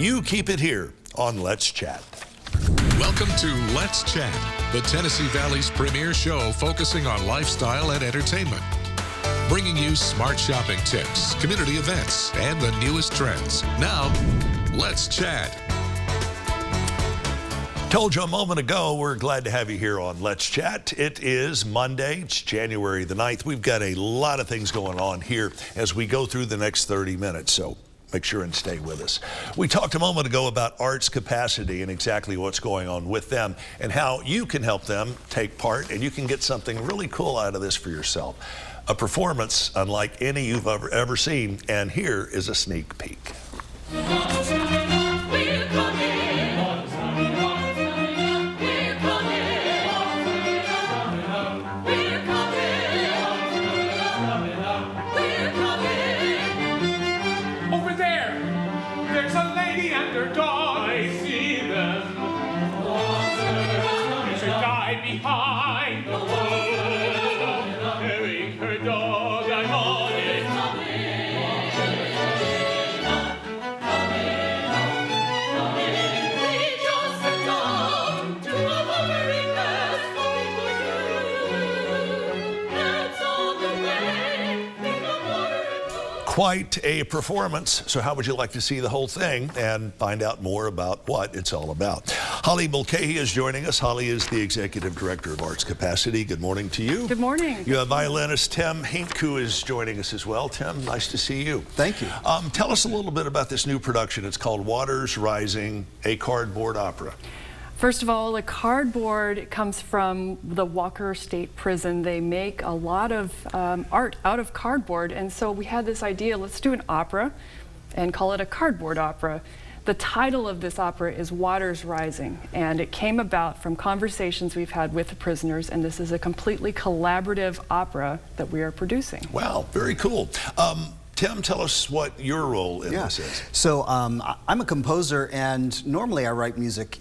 You keep it here on Let's Chat. Welcome to Let's Chat, the Tennessee Valley's premier show focusing on lifestyle and entertainment. Bringing you smart shopping tips, community events, and the newest trends. Now, let's chat. Told you a moment ago, we're glad to have you here on Let's Chat. It is Monday, it's January the 9th. We've got a lot of things going on here as we go through the next 30 minutes, so make sure and stay with us. We talked a moment ago about Arts Capacity and exactly what's going on with them and how you can help them take part, and you can get something really cool out of this for yourself. A performance unlike any you've ever seen, and here is a sneak peek. Behind the wall, carrying her dog, I'm on it. We just sit down to have a very best that's on the way in the water. Quite a performance. So how would you like to see the whole thing and find out more about what it's all about? Holly Mulcahy is joining us. Holly is the Executive Director of Arts Capacity. Good morning to you. Good morning. You have violinist Tim Hink, who is joining us as well. Tim, nice to see you. Thank you. Tell us a little bit about this new production. It's called Waters Rising, a cardboard opera. First of all, the cardboard comes from the Walker State Prison. They make a lot of art out of cardboard, and so we had this idea, let's do an opera and call it a cardboard opera. The title of this opera is Waters Rising, and it came about from conversations we've had with the prisoners, and this is a completely collaborative opera that we are producing. Wow, very cool. Tim, tell us what your role in this is. So I'm a composer, and normally I write music,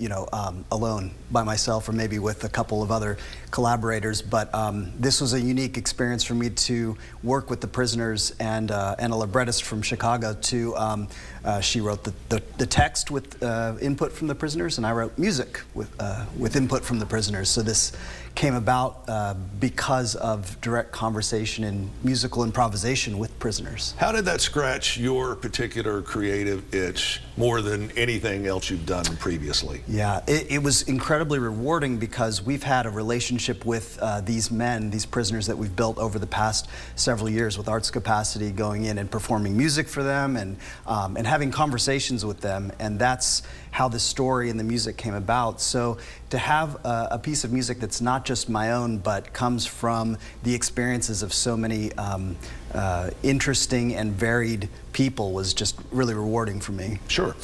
alone by myself or maybe with a couple of other collaborators. But this was a unique experience for me to work with the prisoners and a librettist from Chicago. She wrote the text with input from the prisoners, and I wrote music with input from the prisoners. So this came about because of direct conversation and musical improvisation with prisoners. How did that scratch your particular creative itch more than anything else you've done previously? Yeah, it was incredibly rewarding because we've had a relationship with these men, these prisoners that we've built over the past several years with Arts Capacity, going in and performing music for them and having conversations with them, and that's how the story and the music came about. So to have a piece of music that's not just my own, but comes from the experiences of so many interesting and varied people was just really rewarding for me. Sure.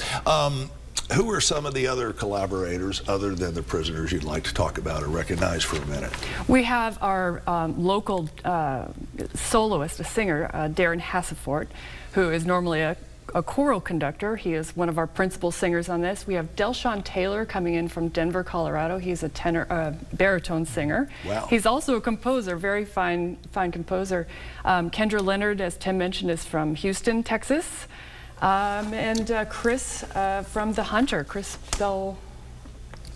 Who are some of the other collaborators other than the prisoners you'd like to talk about or recognize for a minute? We have our local soloist, a singer, Darren Hassefort, who is normally a choral conductor. He is one of our principal singers on this. We have Delshawn Taylor coming in from Denver, Colorado. He's a baritone singer. Wow. He's also a composer, very fine composer. Kendra Leonard, as Tim mentioned, is from Houston, Texas. And Chris from The Hunter, Chris Belachik.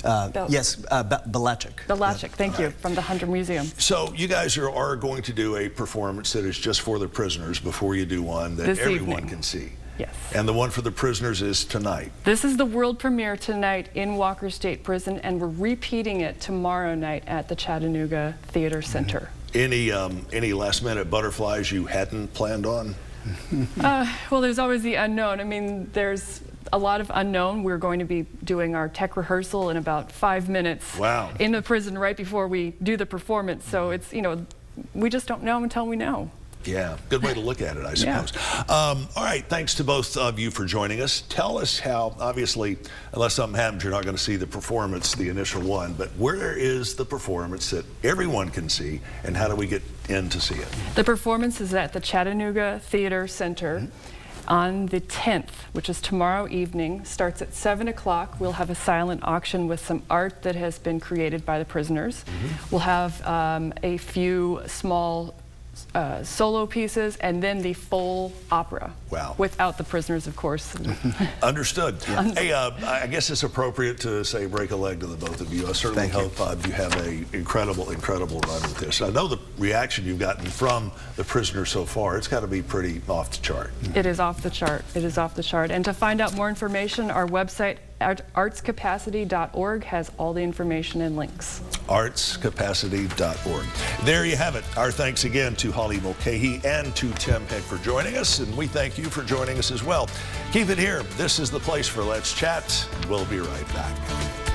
Belachik, thank you, from the Hunter Museum. So you guys are going to do a performance that is just for the prisoners before you do one that everyone can see. Yes. And the one for the prisoners is tonight. This is the world premiere tonight in Walker State Prison, and we're repeating it tomorrow night at the Chattanooga Theater Center. Any last minute butterflies you hadn't planned on? Well, there's always the unknown. I mean, there's a lot of unknown. We're going to be doing our tech rehearsal in about 5 minutes. Wow. In the prison right before we do the performance. So it's, we just don't know until we know. Yeah, good way to look at it, I suppose. Yeah. All right, thanks to both of you for joining us. Tell us how, obviously, unless something happens, you're not going to see the performance, the initial one, but where is the performance that everyone can see, and how do we get in to see it? The performance is at the Chattanooga Theater Center on the 10th, which is tomorrow evening. Starts at 7 o'clock. We'll have a silent auction with some art that has been created by the prisoners. We'll have a few small solo pieces, and then the full opera. Wow. Without the prisoners, of course. Understood. Hey, I guess it's appropriate to say break a leg to the both of you. I certainly hope you have an incredible run with this. I know the reaction you've gotten from the prisoners so far, it's got to be pretty off the chart. It is off the chart. It is off the chart. And to find out more information, our website, artscapacity.org, has all the information and links. artscapacity.org. There you have it. Our thanks again to Holly Mulcahy and to Tim Hick for joining us, and we thank you for joining us as well. Keep it here. This is the place for Let's Chat. We'll be right back.